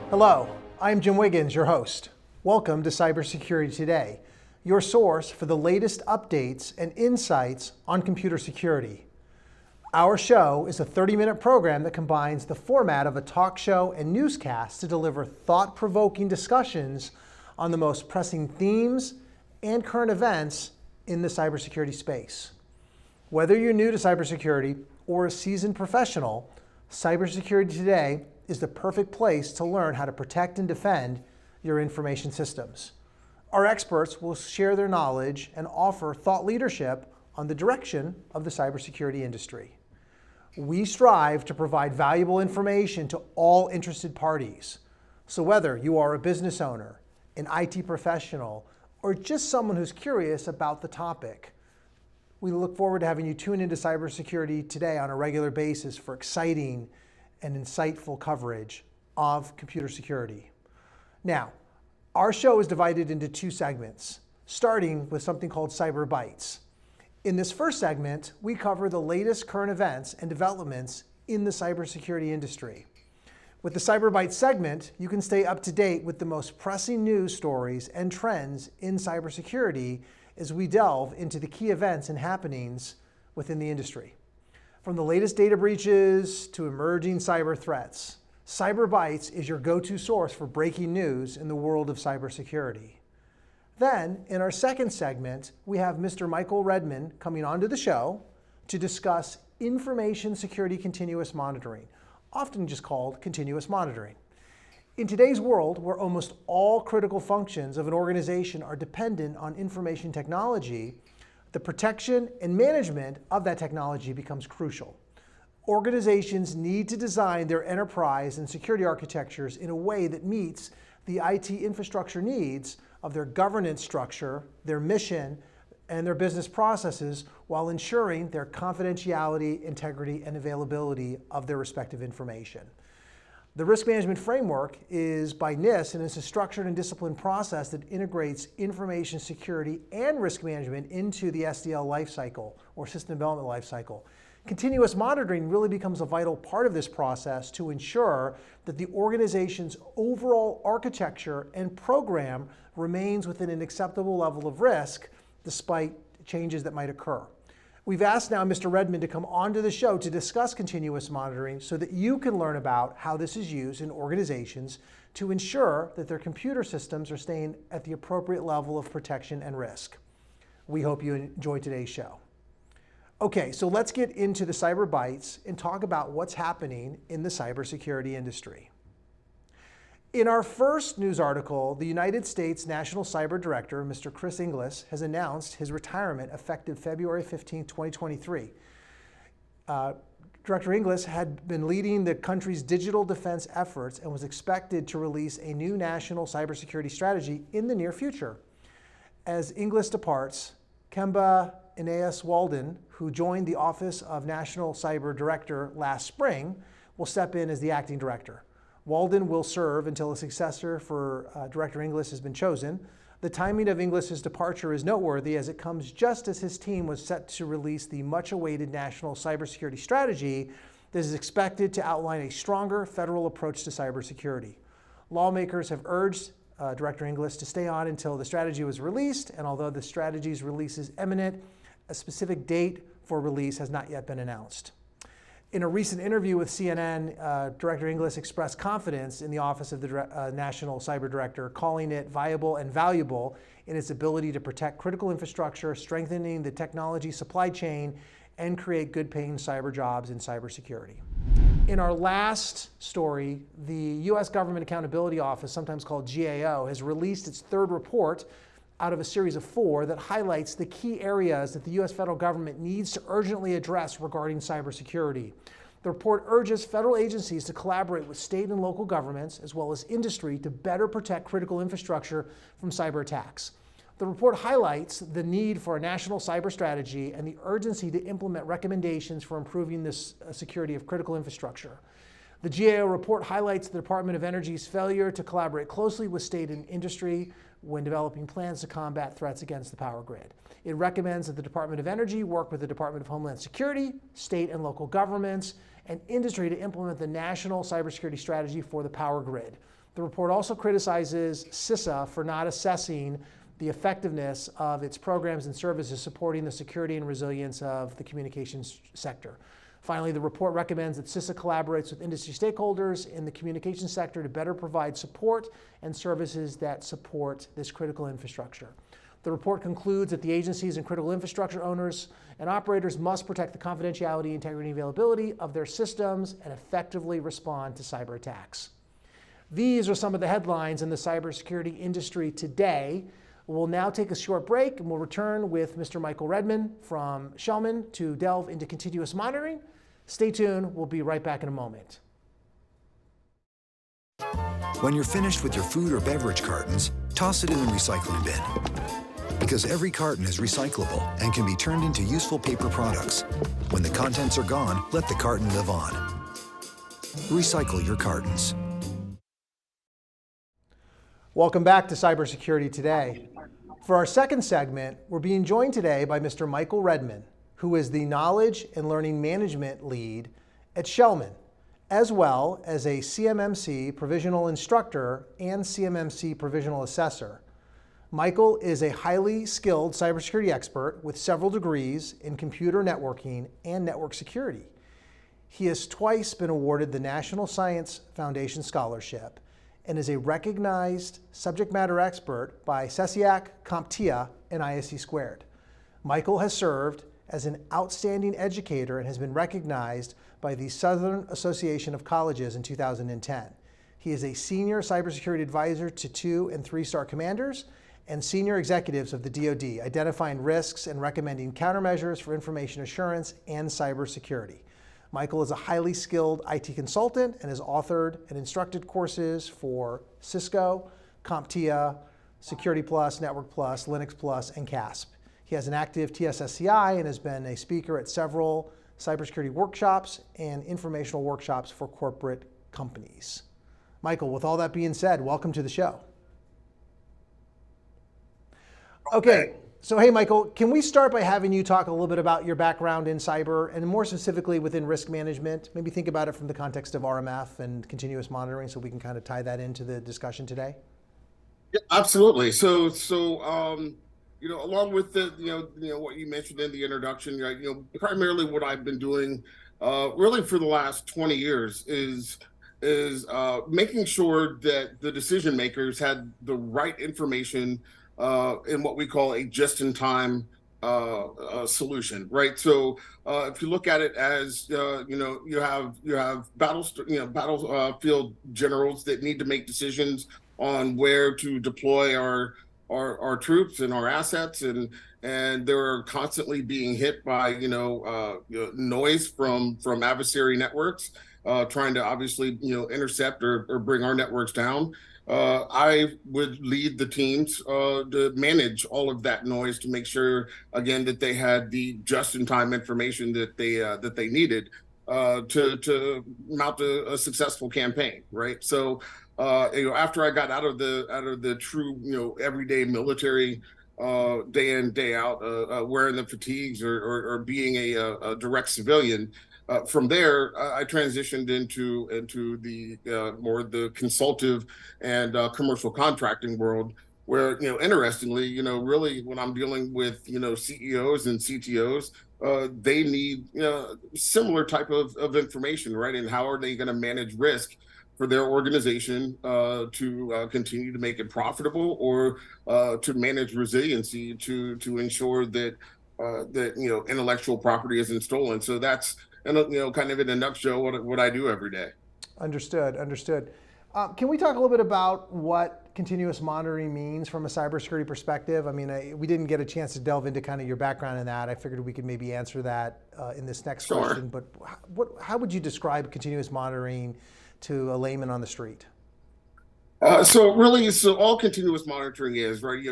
Hello, I'm Jim Wiggins, your host. Welcome to Cybersecurity Today, your source for the latest updates and insights on computer security. Our show is a 30-minute program that combines the format of a talk show and newscast to deliver thought-provoking discussions on the most pressing themes and current events in the cybersecurity space. Whether you're new to cybersecurity or a seasoned professional, Cybersecurity Today is the perfect place to learn how to protect and defend your information systems. Our experts will share their knowledge and offer thought leadership on the direction of the cybersecurity industry. We strive to provide valuable information to all interested parties. So whether you are a business owner, an IT professional, or just someone who's curious about the topic, we look forward to having you tune into Cybersecurity Today on a regular basis for exciting and insightful coverage of computer security. Now, our show is divided into two segments, starting with something called Cyber Bites. In this first segment, we cover the latest current events and developments in the cybersecurity industry. With the Cyber Bites segment, you can stay up to date with the most pressing news stories and trends in cybersecurity as we delve into the key events and happenings within the industry. From the latest data breaches to emerging cyber threats, Cyber Bites is your go-to source for breaking news in the world of cybersecurity. Then, in our second segment, we have Mr. Michael Redman coming onto the show to discuss information security continuous monitoring, often just called continuous monitoring. In today's world, where almost all critical functions of an organization are dependent on information technology, the protection and management of that technology becomes crucial. Organizations need to design their enterprise and security architectures in a way that meets the IT infrastructure needs of their governance structure, their mission, and their business processes while ensuring their confidentiality, integrity, and availability of their respective information. The risk management framework is by NIST, and it's a structured and disciplined process that integrates information security and risk management into the SDL lifecycle or system development lifecycle. Continuous monitoring really becomes a vital part of this process to ensure that the organization's overall architecture and program remains within an acceptable level of risk despite changes that might occur. We've asked now Mr. Redman to come onto the show to discuss continuous monitoring so that you can learn about how this is used in organizations to ensure that their computer systems are staying at the appropriate level of protection and risk. We hope you enjoy today's show. Okay, so let's get into the Cyber Bites and talk about what's happening in the cybersecurity industry. In our first news article, the United States National Cyber Director, Mr. Chris Inglis, has announced his retirement effective February 15, 2023. Director Inglis had been leading the country's digital defense efforts and was expected to release a new national cybersecurity strategy in the near future. As Inglis departs, Kemba Ineas Walden, who joined the Office of National Cyber Director last spring, will step in as the acting director. Walden will serve until a successor for Director Inglis has been chosen. The timing of Inglis's departure is noteworthy as it comes just as his team was set to release the much-awaited national cybersecurity strategy that is expected to outline a stronger federal approach to cybersecurity. Lawmakers have urged Director Inglis to stay on until the strategy was released, and although the strategy's release is imminent, a specific date for release has not yet been announced. In a recent interview with CNN, Director Inglis expressed confidence in the Office of the National Cyber Director, calling it viable and valuable in its ability to protect critical infrastructure, strengthening the technology supply chain, and create good-paying cyber jobs in cybersecurity. In our last story, the U.S. Government Accountability Office, sometimes called GAO, has released its third report out of a series of 4 that highlights the key areas that the U.S. federal government needs to urgently address regarding cybersecurity. The report urges federal agencies to collaborate with state and local governments, as well as industry, to better protect critical infrastructure from cyber attacks. The report highlights the need for a national cyber strategy and the urgency to implement recommendations for improving the security of critical infrastructure. The GAO report highlights the Department of Energy's failure to collaborate closely with state and industry when developing plans to combat threats against the power grid. It recommends that the Department of Energy work with the Department of Homeland Security, state and local governments, and industry to implement the national cybersecurity strategy for the power grid. The report also criticizes CISA for not assessing the effectiveness of its programs and services supporting the security and resilience of the communications sector. Finally, the report recommends that CISA collaborates with industry stakeholders in the communications sector to better provide support and services that support this critical infrastructure. The report concludes that the agencies and critical infrastructure owners and operators must protect the confidentiality, integrity, and availability of their systems and effectively respond to cyber attacks. These are some of the headlines in the cybersecurity industry today. We'll now take a short break and we'll return with Mr. Michael Redman from Shellman to delve into continuous monitoring. Stay tuned, we'll be right back in a moment. When you're finished with your food or beverage cartons, toss it in the recycling bin. Because every carton is recyclable and can be turned into useful paper products. When the contents are gone, let the carton live on. Recycle your cartons. Welcome back to Cybersecurity Today. For our second segment, we're being joined today by Mr. Michael Redman, who is the Knowledge and Learning Management Lead at Shellman, as well as a CMMC Provisional Instructor and CMMC Provisional Assessor. Michael is a highly skilled cybersecurity expert with several degrees in computer networking and network security. He has twice been awarded the National Science Foundation Scholarship and is a recognized subject matter expert by CESIAC, CompTIA, and ISC Squared. Michael has served as an outstanding educator and has been recognized by the Southern Association of Colleges in 2010. He is a senior cybersecurity advisor to 2- and 3-star commanders and senior executives of the DoD, identifying risks and recommending countermeasures for information assurance and cybersecurity. Michael is a highly skilled IT consultant and has authored and instructed courses for Cisco, CompTIA, Security Plus, Network Plus, Linux Plus, and CASP. He has an active TSSCI and has been a speaker at several cybersecurity workshops and informational workshops for corporate companies. Michael, with all that being said, welcome to the show. Okay. So hey, Michael, can we start by having you talk a little bit about your background in cyber and more specifically within risk management? Maybe think about it from the context of RMF and continuous monitoring so we can kind of tie that into the discussion today. Yeah, absolutely. So along with the, what you mentioned in the introduction, primarily what I've been doing really for the last 20 years is making sure that the decision makers had the right information in what we call a just-in-time solution, right? So if you look at it as you have battlefield generals that need to make decisions on where to deploy our troops and our assets, and they're constantly being hit by noise from adversary networks, trying to obviously intercept or bring our networks down. I would lead the teams to manage all of that noise to make sure, again, that they had the just-in-time information that they needed to mount a successful campaign, right? So, after I got out of the true everyday military, day in day out, wearing the fatigues or being a direct civilian. From there, I transitioned into the more the consultative and commercial contracting world, where interestingly, really when I'm dealing with CEOs and CTOs, they need similar type of information, right? And how are they going to manage risk for their organization to continue to make it profitable, or to manage resiliency to ensure that intellectual property isn't stolen. So that's kind of in a nutshell what I do every day. Understood. Can we talk a little bit about what continuous monitoring means from a cybersecurity perspective? I mean, we didn't get a chance to delve into kind of your background in that. I figured we could maybe answer that in this next question. But how would you describe continuous monitoring to a layman on the street? So really, so all continuous monitoring is right.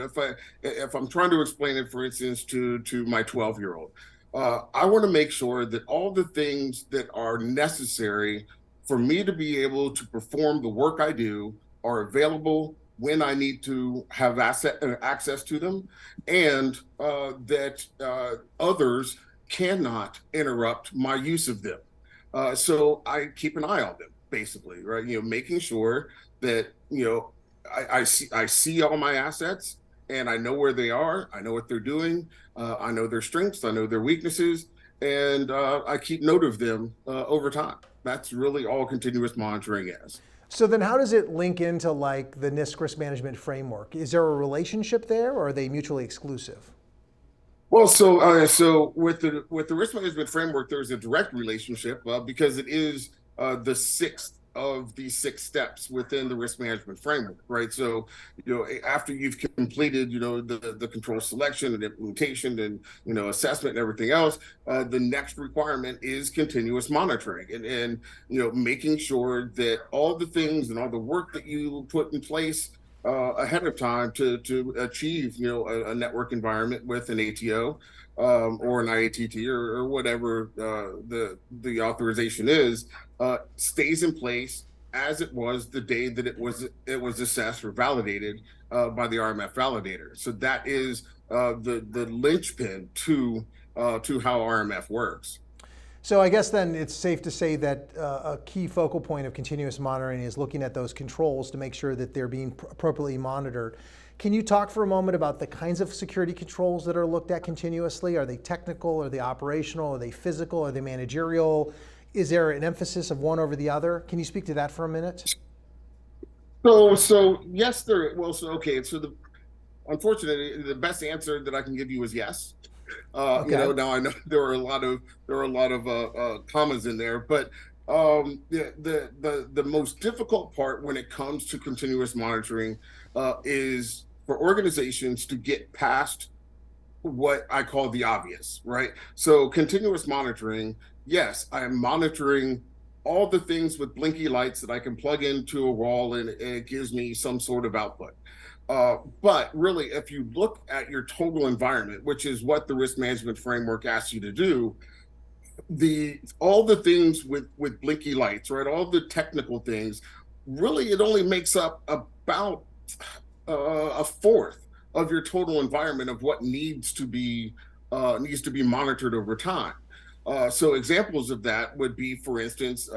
If I'm trying to explain it, for instance, to my 12-year-old, I want to make sure that all the things that are necessary for me to be able to perform the work I do are available when I need to have access to them, and that others cannot interrupt my use of them. So I keep an eye on them, basically, right? Making sure that I see all my assets and I know where they are. I know what they're doing. I know their strengths. I know their weaknesses, and I keep note of them over time. That's really all continuous monitoring is. So then how does it link into like the NIST risk management framework? Is there a relationship there or are they mutually exclusive? Well, so with the risk management framework, there's a direct relationship because it is the sixth of the six steps within the risk management framework, right? So, after you've completed, the control selection and implementation and assessment and everything else, the next requirement is continuous monitoring and making sure that all the things and all the work that you put in place ahead of time to achieve a network environment with an ATO or an IATT or whatever the authorization is stays in place as it was the day that it was assessed or validated by the RMF validator. So that is the linchpin to how RMF works. So I guess then it's safe to say that a key focal point of continuous monitoring is looking at those controls to make sure that they're being appropriately monitored. Can you talk for a moment about the kinds of security controls that are looked at continuously? Are they technical? Are they operational? Are they physical? Are they managerial? Is there an emphasis of one over the other? Can you speak to that for a minute? So yes, there. Well, so okay. So unfortunately, the best answer that I can give you is yes. Okay. Now I know there are a lot of commas in there, but the most difficult part when it comes to continuous monitoring is for organizations to get past what I call the obvious, right? So continuous monitoring, yes, I am monitoring all the things with blinky lights that I can plug into a wall and it gives me some sort of output. But really, if you look at your total environment, which is what the risk management framework asks you to do, the all the things with blinky lights, right? All the technical things, really, it only makes up about a fourth of your total environment of what needs to be monitored over time. So examples of that would be, for instance,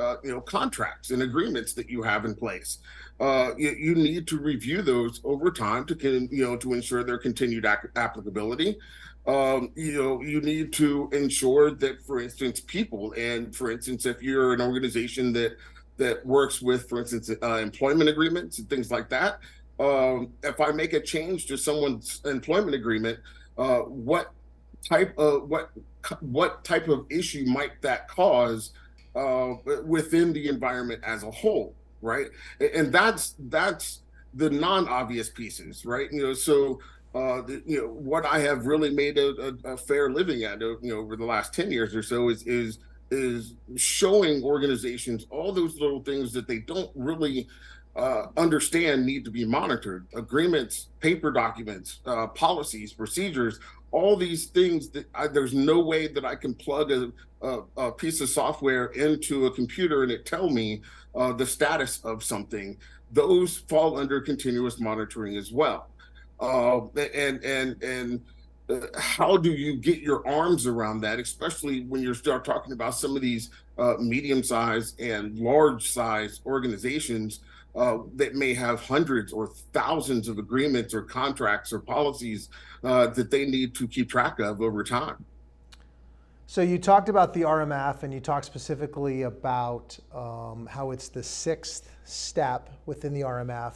contracts and agreements that you have in place. You need to review those over time to ensure their continued applicability. You need to ensure that, for instance, people, and for instance, if you're an organization that works with, for instance, employment agreements and things like that, if I make a change to someone's employment agreement, what type of what type of issue might that cause within the environment as a whole, right? And that's the non-obvious pieces, right? So what I have really made a fair living at, over the last 10 years or so is showing organizations all those little things that they don't really understand need to be monitored: agreements, paper documents, policies, procedures, all these things that there's no way that I can plug a piece of software into a computer and it tell me the status of something. Those fall under continuous monitoring as well. And how do you get your arms around that, especially when you start talking about some of these medium-sized and large-sized organizations that may have hundreds or thousands of agreements or contracts or policies that they need to keep track of over time. So you talked about the RMF and you talked specifically about how it's the sixth step within the RMF.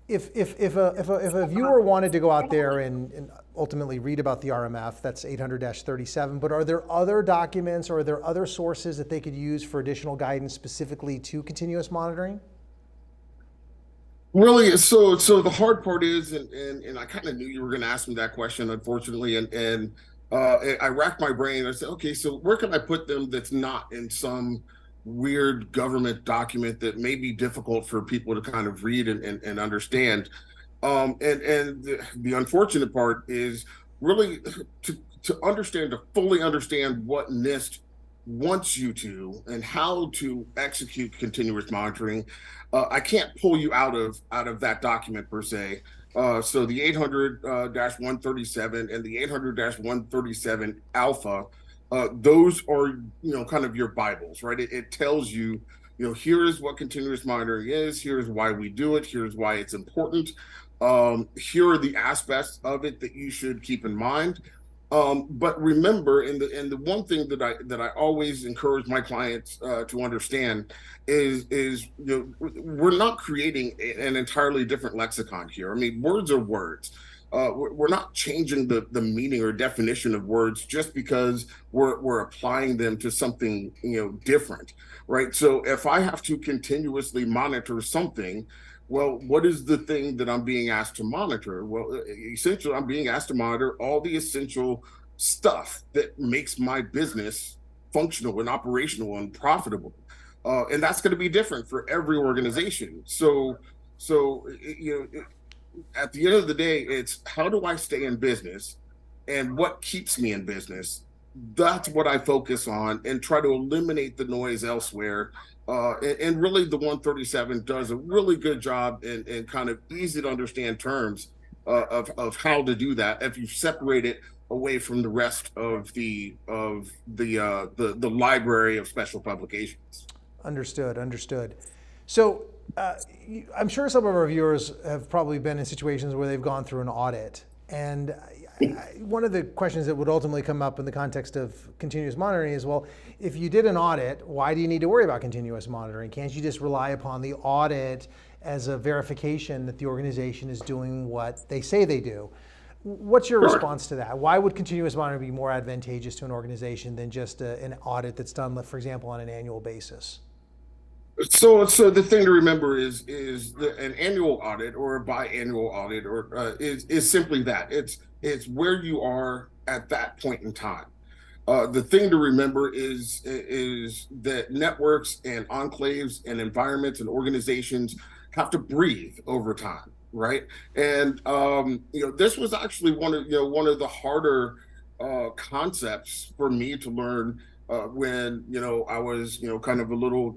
If a viewer wanted to go out there and ultimately read about the RMF, that's 800-37, but are there other documents or are there other sources that they could use for additional guidance specifically to continuous monitoring? Really, so the hard part is, and I kind of knew you were going to ask me that question, unfortunately, and I racked my brain. I said, okay, so where can I put them that's not in some weird government document that may be difficult for people to kind of read and understand. And the unfortunate part is really to understand, to fully understand what NIST wants you to and how to execute continuous monitoring. I can't pull you out of that document per se. So the 800-137 and the 800-137 alpha, those are, kind of your Bibles, right? It tells you, here is what continuous monitoring is. Here's why we do it. Here's why it's important. Here are the aspects of it that you should keep in mind. But remember, and the one thing that I always encourage my clients to understand is we're not creating an entirely different lexicon here. I mean, words are words. We're not changing the meaning or definition of words just because we're applying them to something different, right? So if I have to continuously monitor something, well, what is the thing that I'm being asked to monitor? Well, essentially, I'm being asked to monitor all the essential stuff that makes my business functional and operational and profitable. And that's going to be different for every organization. So, at the end of the day, it's how do I stay in business and what keeps me in business? That's what I focus on and try to eliminate the noise elsewhere. And really, the 137 does a really good job in kind of easy to understand terms of how to do that if you separate it away from the rest of the library of special publications. Understood, understood. So I'm sure some of our viewers have probably been in situations where they've gone through an audit. And one of the questions that would ultimately come up in the context of continuous monitoring is, well, if you did an audit, why do you need to worry about continuous monitoring? Can't you just rely upon the audit as a verification that the organization is doing what they say they do? What's your response to that? Why would continuous monitoring be more advantageous to an organization than just an audit that's done, for example, on an annual basis? So the thing to remember is an annual audit or a biannual audit or is simply that it's where you are at that point in time. The thing to remember is that networks and enclaves and environments and organizations have to breathe over time, right? And this was actually one of the harder concepts for me to learn when I was kind of a little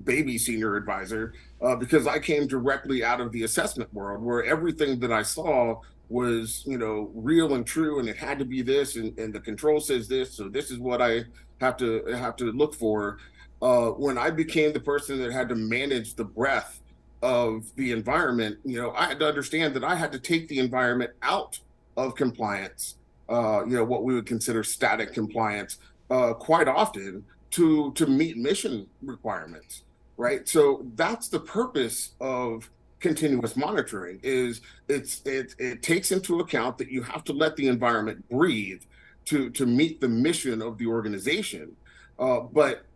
baby senior advisor, because I came directly out of the assessment world where everything that I saw was real and true, and it had to be this, and the control says this, so this is what I have to look for. When I became the person that had to manage the breadth of the environment, I had to understand that I had to take the environment out of compliance, what we would consider static compliance, quite often to meet mission requirements, right? So that's the purpose of continuous monitoring. Is it takes into account that you have to let the environment breathe to meet the mission of the organization. But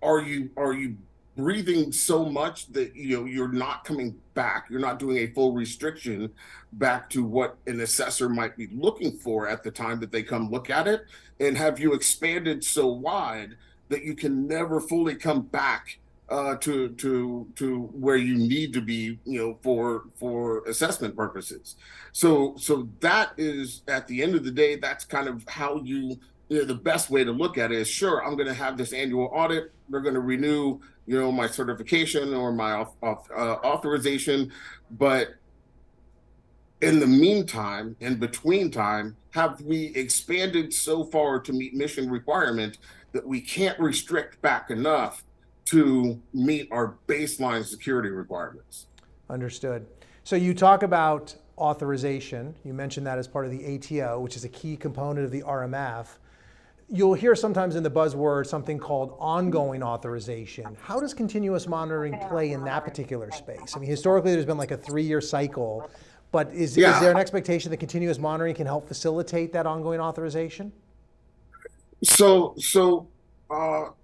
are you breathing so much that you're not coming back, you're not doing a full restriction back to what an assessor might be looking for at the time that they come look at it? And have you expanded so wide that you can never fully come back to where you need to be, for assessment purposes? So that is, at the end of the day, that's kind of how the best way to look at it is, sure, I'm going to have this annual audit. They're going to renew, my certification or my authorization. But in the meantime, in between time, have we expanded so far to meet mission requirement that we can't restrict back enough to meet our baseline security requirements? Understood. So you talk about authorization. You mentioned that as part of the ATO, which is a key component of the RMF. You'll hear sometimes in the buzzword something called ongoing authorization. How does continuous monitoring play in that particular space? I mean, historically, there's been like a 3-year cycle, but is there an expectation that continuous monitoring can help facilitate that ongoing authorization? So, and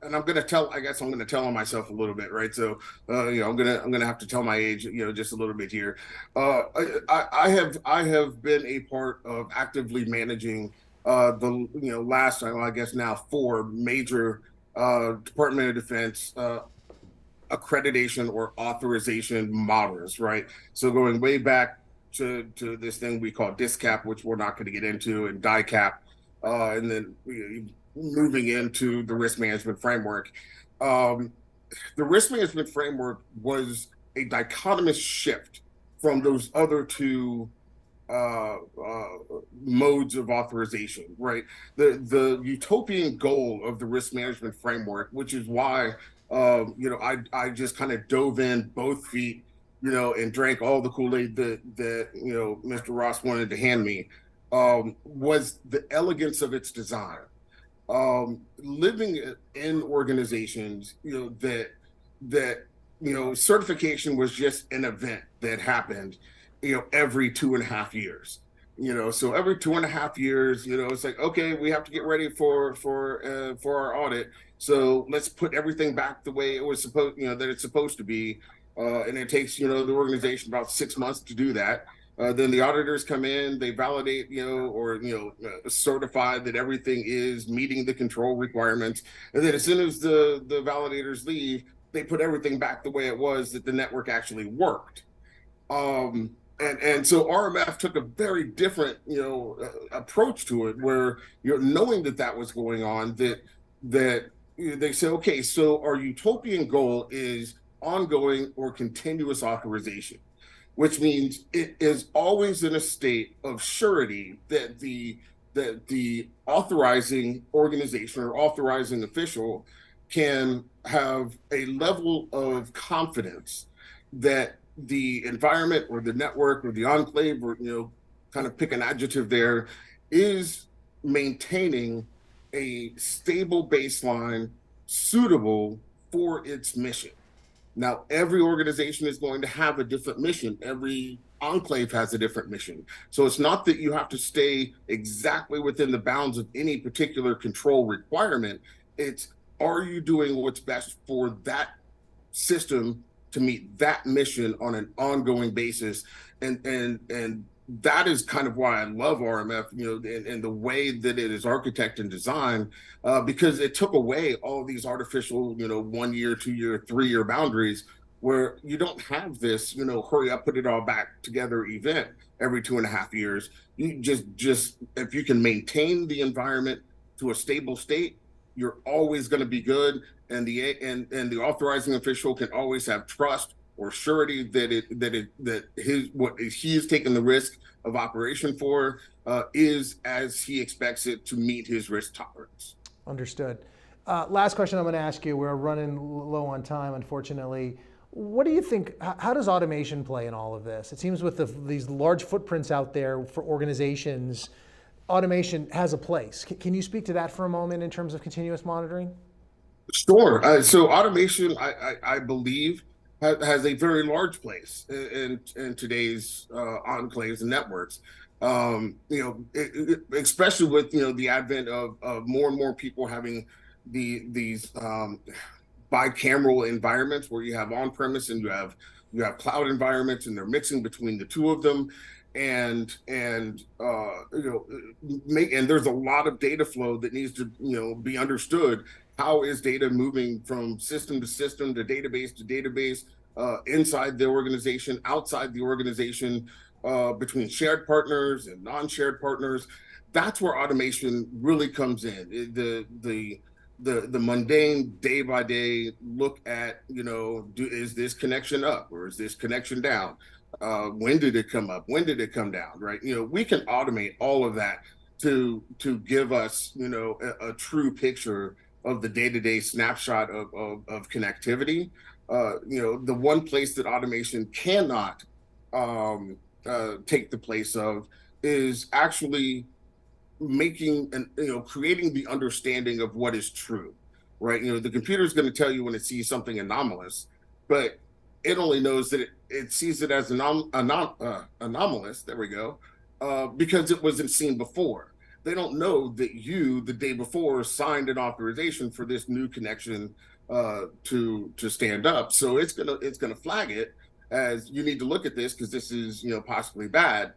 I'm going to tell. I guess I'm going to tell on myself a little bit, right? So, I'm gonna have to tell my age, just a little bit here. I have been a part of actively managing the last, I guess now 4 major Department of Defense accreditation or authorization models, right? So going way back to this thing we call DISCAP, which we're not going to get into, and DICAP, and then moving into the risk management framework. Um, the risk management framework was a dichotomous shift from those other two uh, uh, modes of authorization, right? The utopian goal of the risk management framework, which is why I just kind of dove in both feet, and drank all the Kool-Aid that Mr. Ross wanted to hand me, was the elegance of its design. Living in organizations, that certification was just an event that happened, every 2.5 years. So every 2.5 years, it's like, okay, we have to get ready for our audit. So let's put everything back the way it was supposed, that it's supposed to be. And it takes, the organization about 6 months to do that. Then the auditors come in, they validate, or certify that everything is meeting the control requirements, and then as soon as the validators leave, they put everything back the way it was, that the network actually worked. And so RMF took a very different approach to it, where knowing that that was going on, that they say, okay, so our utopian goal is ongoing or continuous authorization, which means it is always in a state of surety that the authorizing organization or authorizing official can have a level of confidence that the environment or the network or the enclave, or kind of pick an adjective there, is maintaining a stable baseline suitable for its mission. Now, every organization is going to have a different mission. Every enclave has a different mission. So it's not that you have to stay exactly within the bounds of any particular control requirement. It's, are you doing what's best for that system to meet that mission on an ongoing basis? And that is kind of why I love RMF, and the way that it is architected and designed, because it took away all these artificial, 1 year, 2 year, 3 year boundaries, where you don't have this, hurry up, put it all back together event every 2.5 years. You just if you can maintain the environment to a stable state, you're always going to be good, and the authorizing official can always have trust or surety that his what he is taking the risk of operation for is as he expects it to meet his risk tolerance. Understood. Last question I'm going to ask you. We're running low on time, unfortunately. What do you think? How does automation play in all of this? It seems with these large footprints out there for organizations, automation has a place. Can you speak to that for a moment in terms of continuous monitoring? Sure. So automation, I believe, has a very large place in today's enclaves and networks. Especially with the advent of more and more people having these bicameral environments, where you have on-premise and you have cloud environments, and they're mixing between the two of them. And there's a lot of data flow that needs to be understood. How is data moving from system to system, to database, inside the organization, outside the organization, between shared partners and non-shared partners? That's where automation really comes in. The mundane day by day look at, is this connection up or is this connection down? When did it come up? When did it come down? Right? We can automate all of that to give us, a true picture of the day-to-day snapshot of connectivity. The one place that automation cannot take the place of is actually making and creating the understanding of what is true, right? The computer is going to tell you when it sees something anomalous, but it only knows that it sees it as anomalous. There we go, because it wasn't seen before. They don't know that you, the day before, signed an authorization for this new connection to stand up. So it's gonna flag it as, you need to look at this because this is possibly bad.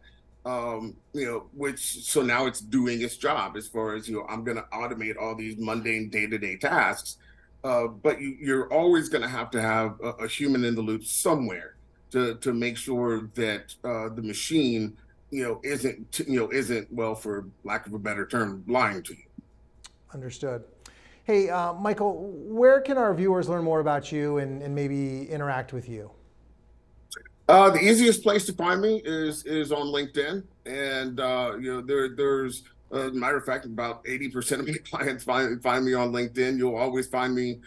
so now it's doing its job as far as, I'm going to automate all these mundane day-to-day tasks. But you're always going to have a human in the loop somewhere to make sure that the machine, isn't, well, for lack of a better term, lying to you. Understood. Hey, Michael, where can our viewers learn more about you and maybe interact with you? The easiest place to find me is on LinkedIn, and there's as a matter of fact, about 80% of my clients find me on LinkedIn. You'll always find me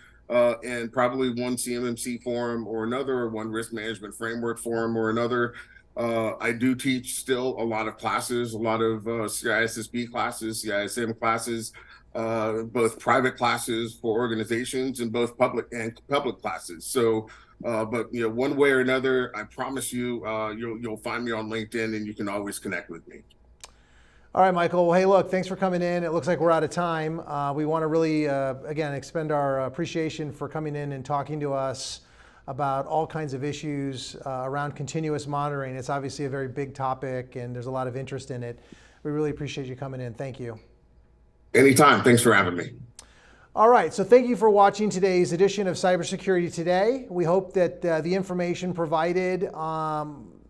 in probably one CMMC forum or another, or one risk management framework forum or another. I do teach still a lot of classes, a lot of CISSP classes, CISM classes, both private classes for organizations and both public classes. So, but one way or another, I promise you, you'll find me on LinkedIn, and you can always connect with me. All right, Michael. Well, hey, look, thanks for coming in. It looks like we're out of time. We want to really, again, expend our appreciation for coming in and talking to us about all kinds of issues around continuous monitoring. It's obviously a very big topic, and there's a lot of interest in it. We really appreciate you coming in. Thank you. Anytime. Thanks for having me. All right, so thank you for watching today's edition of Cybersecurity Today. We hope that the information provided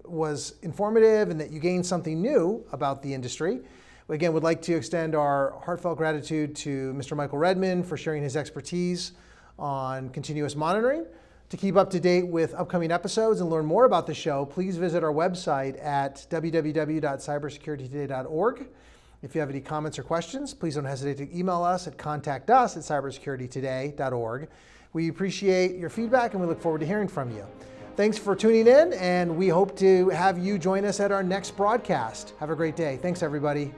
was informative and that you gained something new about the industry. We again would like to extend our heartfelt gratitude to Mr. Michael Redman for sharing his expertise on continuous monitoring. To keep up to date with upcoming episodes and learn more about the show, please visit our website at www.cybersecuritytoday.org. If you have any comments or questions, please don't hesitate to email us at contactus@cybersecuritytoday.org. We appreciate your feedback, and we look forward to hearing from you. Thanks for tuning in, and we hope to have you join us at our next broadcast. Have a great day. Thanks, everybody.